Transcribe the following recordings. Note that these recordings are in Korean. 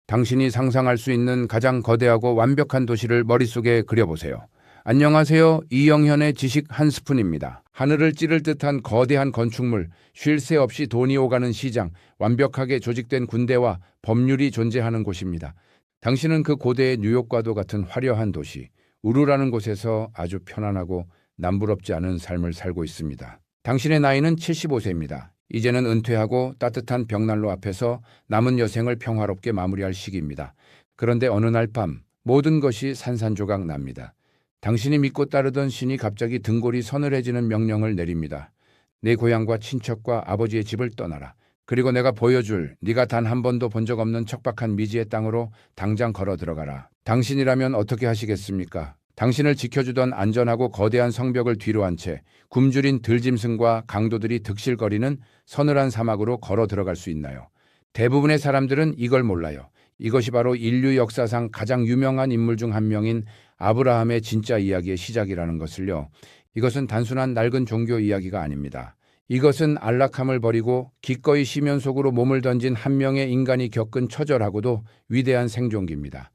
당신이 상상할 수 있는 가장 거대하고 완벽한 도시를 머릿속에 그려보세요. 안녕하세요. 이영현의 지식 한 스푼입니다. 하늘을 찌를 듯한 거대한 건축물, 쉴 새 없이 돈이 오가는 시장, 완벽하게 조직된 군대와 법률이 존재하는 곳입니다. 당신은 그 고대의 뉴욕과도 같은 화려한 도시, 우루라는 곳에서 아주 편안하고 남부럽지 않은 삶을 살고 있습니다. 당신의 나이는 75세입니다. 이제는 은퇴하고 따뜻한 벽난로 앞에서 남은 여생을 평화롭게 마무리할 시기입니다. 그런데 어느 날 밤 모든 것이 산산조각 납니다. 당신이 믿고 따르던 신이 갑자기 등골이 서늘해지는 명령을 내립니다. 내 고향과 친척과 아버지의 집을 떠나라. 그리고 내가 보여줄 네가 단 한 번도 본 적 없는 척박한 미지의 땅으로 당장 걸어 들어가라. 당신이라면 어떻게 하시겠습니까? 당신을 지켜주던 안전하고 거대한 성벽을 뒤로 한 채 굶주린 들짐승과 강도들이 득실거리는 서늘한 사막으로 걸어 들어갈 수 있나요? 대부분의 사람들은 이걸 몰라요. 이것이 바로 인류 역사상 가장 유명한 인물 중 한 명인 아브라함의 진짜 이야기의 시작이라는 것을요. 이것은 단순한 낡은 종교 이야기가 아닙니다. 이것은 안락함을 버리고 기꺼이 시면 속으로 몸을 던진 한 명의 인간이 겪은 처절하고도 위대한 생존기입니다.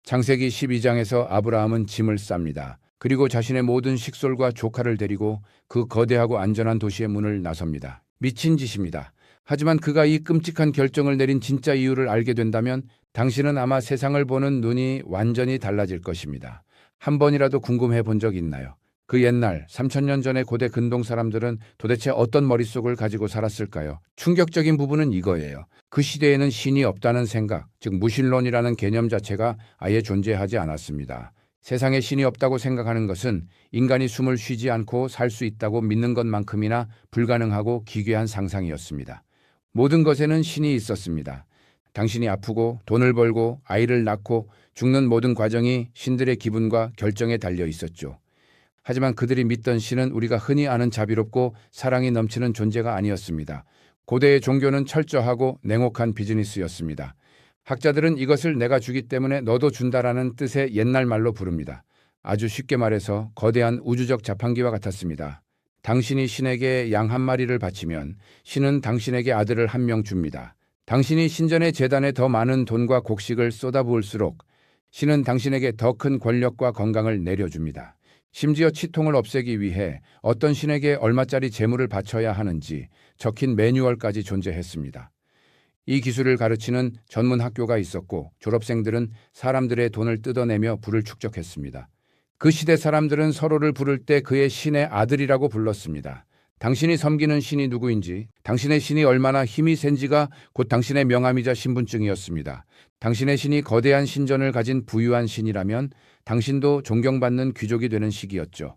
창세기 12장에서 아브라함은 짐을 쌉니다. 그리고 자신의 모든 식솔과 조카를 데리고 그 거대하고 안전한 도시의 문을 나섭니다. 미친 짓입니다. 하지만 그가 이 끔찍한 결정을 내린 진짜 이유를 알게 된다면 당신은 아마 세상을 보는 눈이 완전히 달라질 것입니다. 한 번이라도 궁금해 본 적 있나요? 그 옛날 3000년 전의 고대 근동 사람들은 도대체 어떤 머릿속을 가지고 살았을까요? 충격적인 부분은 이거예요. 그 시대에는 신이 없다는 생각, 즉 무신론이라는 개념 자체가 아예 존재하지 않았습니다. 세상에 신이 없다고 생각하는 것은 인간이 숨을 쉬지 않고 살 수 있다고 믿는 것만큼이나 불가능하고 기괴한 상상이었습니다. 모든 것에는 신이 있었습니다. 당신이 아프고 돈을 벌고 아이를 낳고 죽는 모든 과정이 신들의 기분과 결정에 달려 있었죠. 하지만 그들이 믿던 신은 우리가 흔히 아는 자비롭고 사랑이 넘치는 존재가 아니었습니다. 고대의 종교는 철저하고 냉혹한 비즈니스였습니다. 학자들은 이것을 내가 주기 때문에 너도 준다라는 뜻의 옛날 말로 부릅니다. 아주 쉽게 말해서 거대한 우주적 자판기와 같았습니다. 당신이 신에게 양 한 마리를 바치면 신은 당신에게 아들을 한 명 줍니다. 당신이 신전의 제단에 더 많은 돈과 곡식을 쏟아부을수록 신은 당신에게 더 큰 권력과 건강을 내려줍니다. 심지어 치통을 없애기 위해 어떤 신에게 얼마짜리 재물을 바쳐야 하는지 적힌 매뉴얼까지 존재했습니다. 이 기술을 가르치는 전문 학교가 있었고 졸업생들은 사람들의 돈을 뜯어내며 부를 축적했습니다. 그 시대 사람들은 서로를 부를 때 그의 신의 아들이라고 불렀습니다. 당신이 섬기는 신이 누구인지, 당신의 신이 얼마나 힘이 센지가 곧 당신의 명함이자 신분증이었습니다. 당신의 신이 거대한 신전을 가진 부유한 신이라면 당신도 존경받는 귀족이 되는 시기였죠.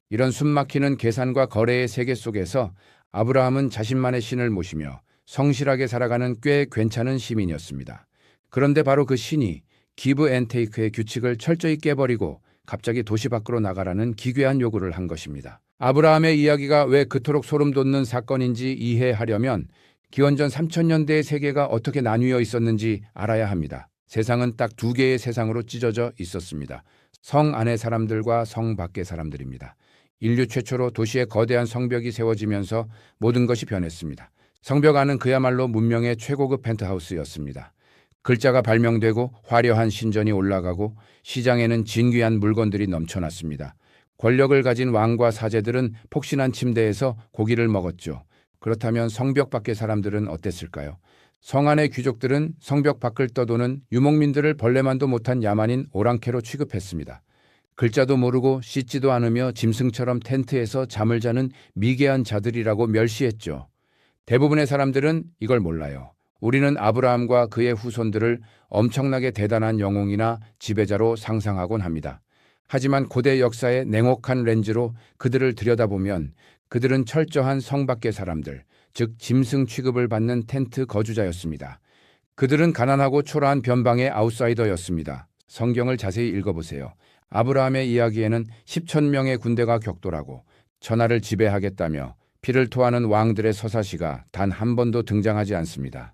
이런 숨막히는 계산과 거래의 세계 속에서 아브라함은 자신만의 신을 모시며 성실하게 살아가는 꽤 괜찮은 시민이었습니다. 그런데 바로 그 신이 기브 앤 테이크의 규칙을 철저히 깨버리고 갑자기 도시 밖으로 나가라는 기괴한 요구를 한 것입니다. 아브라함의 이야기가 왜 그토록 소름 돋는 사건인지 이해하려면 기원전 3000년대의 세계가 어떻게 나뉘어 있었는지 알아야 합니다. 세상은 딱 두 개의 세상으로 찢어져 있었습니다. 성 안의 사람들과 성 밖의 사람들입니다. 인류 최초로 도시에 거대한 성벽이 세워지면서 모든 것이 변했습니다. 성벽 안은 그야말로 문명의 최고급 펜트하우스였습니다. 글자가 발명되고 화려한 신전이 올라가고 시장에는 진귀한 물건들이 넘쳐났습니다. 권력을 가진 왕과 사제들은 폭신한 침대에서 고기를 먹었죠. 그렇다면 성벽 밖의 사람들은 어땠을까요? 성 안의 귀족들은 성벽 밖을 떠도는 유목민들을 벌레만도 못한 야만인 오랑캐로 취급했습니다. 글자도 모르고 씻지도 않으며 짐승처럼 텐트에서 잠을 자는 미개한 자들이라고 멸시했죠. 대부분의 사람들은 이걸 몰라요. 우리는 아브라함과 그의 후손들을 엄청나게 대단한 영웅이나 지배자로 상상하곤 합니다. 하지만 고대 역사의 냉혹한 렌즈로 그들을 들여다보면 그들은 철저한 성 밖의 사람들, 즉 짐승 취급을 받는 텐트 거주자였습니다. 그들은 가난하고 초라한 변방의 아웃사이더였습니다. 성경을 자세히 읽어보세요. 아브라함의 이야기에는 10,000명의 군대가 격돌하고 천하를 지배하겠다며 피를 토하는 왕들의 서사시가 단 한 번도 등장하지 않습니다.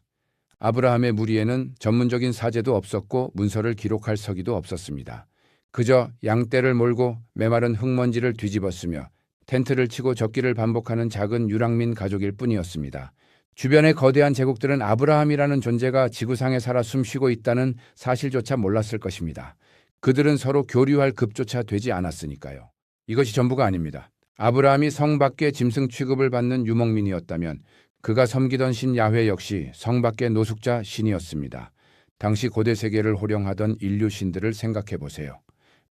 아브라함의 무리에는 전문적인 사제도 없었고 문서를 기록할 서기도 없었습니다. 그저 양떼를 몰고 메마른 흙먼지를 뒤집어 쓰며 텐트를 치고 적기를 반복하는 작은 유랑민 가족일 뿐이었습니다. 주변의 거대한 제국들은 아브라함이라는 존재가 지구상에 살아 숨쉬고 있다는 사실조차 몰랐을 것입니다. 그들은 서로 교류할 급조차 되지 않았으니까요. 이것이 전부가 아닙니다. 아브라함이 성 밖의 짐승 취급을 받는 유목민이었다면 그가 섬기던 신 야훼 역시 성 밖의 노숙자 신이었습니다. 당시 고대 세계를 호령하던 인류 신들을 생각해 보세요.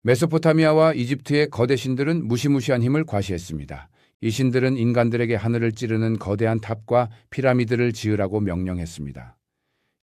메소포타미아와 이집트의 거대 신들은 무시무시한 힘을 과시했습니다. 이 신들은 인간들에게 하늘을 찌르는 거대한 탑과 피라미드를 지으라고 명령했습니다.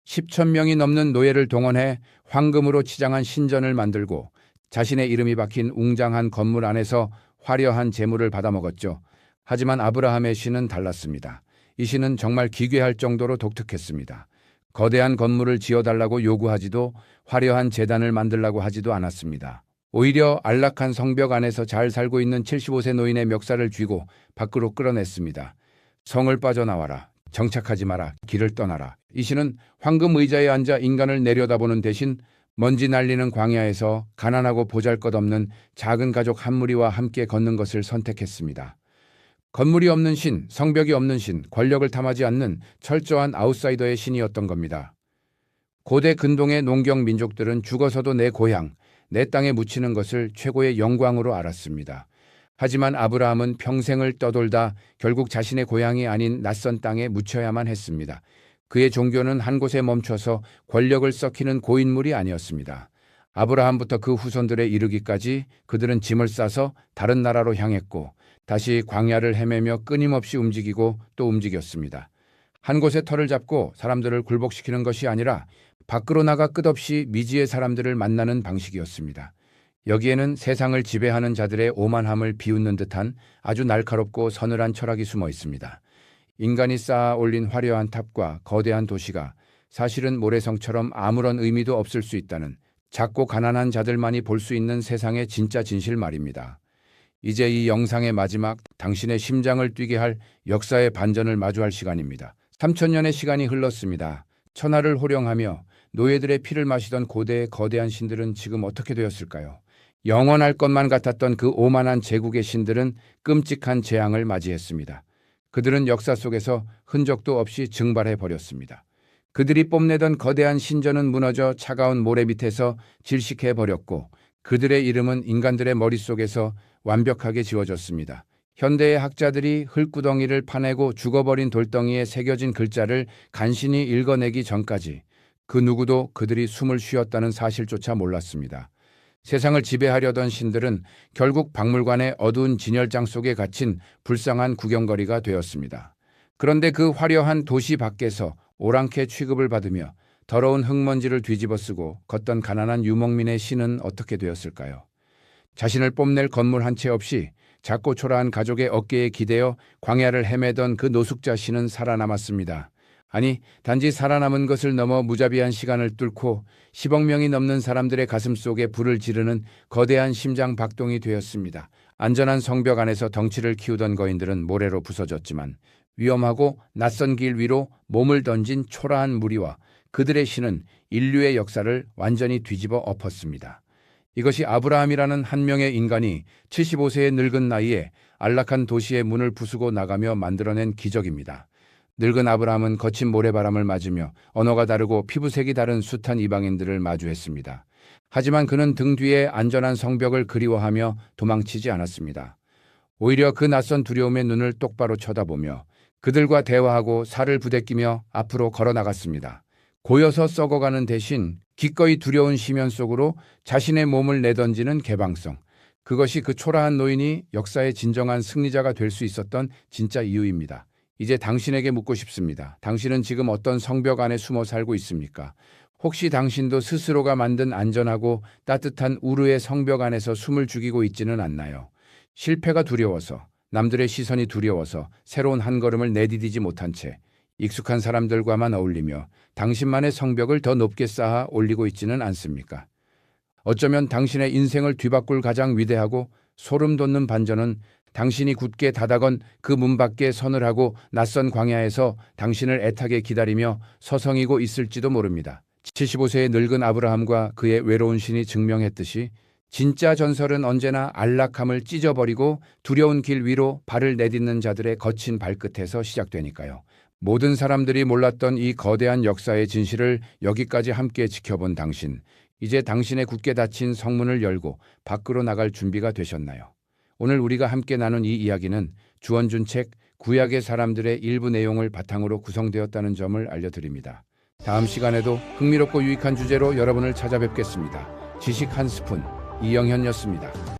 10,000명이 넘는 노예를 동원해 황금으로 치장한 신전을 만들고 자신의 이름이 박힌 웅장한 건물 안에서 화려한 재물을 받아먹었죠. 하지만 아브라함의 신은 달랐습니다. 이 신은 정말 기괴할 정도로 독특했습니다. 거대한 건물을 지어달라고 요구하지도 화려한 제단을 만들라고 하지도 않았습니다. 오히려 안락한 성벽 안에서 잘 살고 있는 75세 노인의 멱살을 쥐고 밖으로 끌어냈습니다. 성을 빠져나와라. 정착하지 마라. 길을 떠나라. 이 신은 황금 의자에 앉아 인간을 내려다보는 대신 먼지 날리는 광야에서 가난하고 보잘것없는 작은 가족 한 무리와 함께 걷는 것을 선택했습니다. 건물이 없는 신, 성벽이 없는 신, 권력을 탐하지 않는 철저한 아웃사이더의 신이었던 겁니다. 고대 근동의 농경 민족들은 죽어서도 내 고향, 내 땅에 묻히는 것을 최고의 영광으로 알았습니다. 하지만 아브라함은 평생을 떠돌다 결국 자신의 고향이 아닌 낯선 땅에 묻혀야만 했습니다. 그의 종교는 한 곳에 멈춰서 권력을 썩히는 고인물이 아니었습니다. 아브라함부터 그 후손들에 이르기까지 그들은 짐을 싸서 다른 나라로 향했고 다시 광야를 헤매며 끊임없이 움직이고 또 움직였습니다. 한 곳에 터를 잡고 사람들을 굴복시키는 것이 아니라 밖으로 나가 끝없이 미지의 사람들을 만나는 방식이었습니다. 여기에는 세상을 지배하는 자들의 오만함을 비웃는 듯한 아주 날카롭고 서늘한 철학이 숨어 있습니다. 인간이 쌓아 올린 화려한 탑과 거대한 도시가 사실은 모래성처럼 아무런 의미도 없을 수 있다는 작고 가난한 자들만이 볼 수 있는 세상의 진짜 진실 말입니다. 이제 이 영상의 마지막, 당신의 심장을 뛰게 할 역사의 반전을 마주할 시간입니다. 3000년의 시간이 흘렀습니다. 천하를 호령하며 노예들의 피를 마시던 고대의 거대한 신들은 지금 어떻게 되었을까요? 영원할 것만 같았던 그 오만한 제국의 신들은 끔찍한 재앙을 맞이했습니다. 그들은 역사 속에서 흔적도 없이 증발해 버렸습니다. 그들이 뽐내던 거대한 신전은 무너져 차가운 모래 밑에서 질식해 버렸고 그들의 이름은 인간들의 머릿속에서 완벽하게 지워졌습니다. 현대의 학자들이 흙구덩이를 파내고 죽어버린 돌덩이에 새겨진 글자를 간신히 읽어내기 전까지 그 누구도 그들이 숨을 쉬었다는 사실조차 몰랐습니다. 세상을 지배하려던 신들은 결국 박물관의 어두운 진열장 속에 갇힌 불쌍한 구경거리가 되었습니다. 그런데 그 화려한 도시 밖에서 오랑캐 취급을 받으며 더러운 흙먼지를 뒤집어 쓰고 걷던 가난한 유목민의 신은 어떻게 되었을까요? 자신을 뽐낼 건물 한 채 없이 작고 초라한 가족의 어깨에 기대어 광야를 헤매던 그 노숙자 신은 살아남았습니다. 아니, 단지 살아남은 것을 넘어 무자비한 시간을 뚫고 10억 명이 넘는 사람들의 가슴 속에 불을 지르는 거대한 심장 박동이 되었습니다. 안전한 성벽 안에서 덩치를 키우던 거인들은 모래로 부서졌지만 위험하고 낯선 길 위로 몸을 던진 초라한 무리와 그들의 신은 인류의 역사를 완전히 뒤집어 엎었습니다. 이것이 아브라함이라는 한 명의 인간이 75세의 늙은 나이에 안락한 도시의 문을 부수고 나가며 만들어낸 기적입니다. 늙은 아브라함은 거친 모래바람을 맞으며 언어가 다르고 피부색이 다른 숱한 이방인들을 마주했습니다. 하지만 그는 등 뒤에 안전한 성벽을 그리워하며 도망치지 않았습니다. 오히려 그 낯선 두려움의 눈을 똑바로 쳐다보며 그들과 대화하고 살을 부대끼며 앞으로 걸어 나갔습니다. 고여서 썩어가는 대신 기꺼이 두려운 심연 속으로 자신의 몸을 내던지는 개방성. 그것이 그 초라한 노인이 역사의 진정한 승리자가 될 수 있었던 진짜 이유입니다. 이제 당신에게 묻고 싶습니다. 당신은 지금 어떤 성벽 안에 숨어 살고 있습니까? 혹시 당신도 스스로가 만든 안전하고 따뜻한 우르의 성벽 안에서 숨을 죽이고 있지는 않나요? 실패가 두려워서, 남들의 시선이 두려워서 새로운 한 걸음을 내디디지 못한 채 익숙한 사람들과만 어울리며 당신만의 성벽을 더 높게 쌓아 올리고 있지는 않습니까? 어쩌면 당신의 인생을 뒤바꿀 가장 위대하고 소름 돋는 반전은 당신이 굳게 닫아건 그 문 밖에 선을 하고 낯선 광야에서 당신을 애타게 기다리며 서성이고 있을지도 모릅니다. 75세의 늙은 아브라함과 그의 외로운 신이 증명했듯이 진짜 전설은 언제나 안락함을 찢어버리고 두려운 길 위로 발을 내딛는 자들의 거친 발끝에서 시작되니까요. 모든 사람들이 몰랐던 이 거대한 역사의 진실을 여기까지 함께 지켜본 당신. 이제 당신의 굳게 닫힌 성문을 열고 밖으로 나갈 준비가 되셨나요? 오늘 우리가 함께 나눈 이 이야기는 주원준 책 구약의 사람들의 일부 내용을 바탕으로 구성되었다는 점을 알려드립니다. 다음 시간에도 흥미롭고 유익한 주제로 여러분을 찾아뵙겠습니다. 지식 한 스푼, 이영현이었습니다.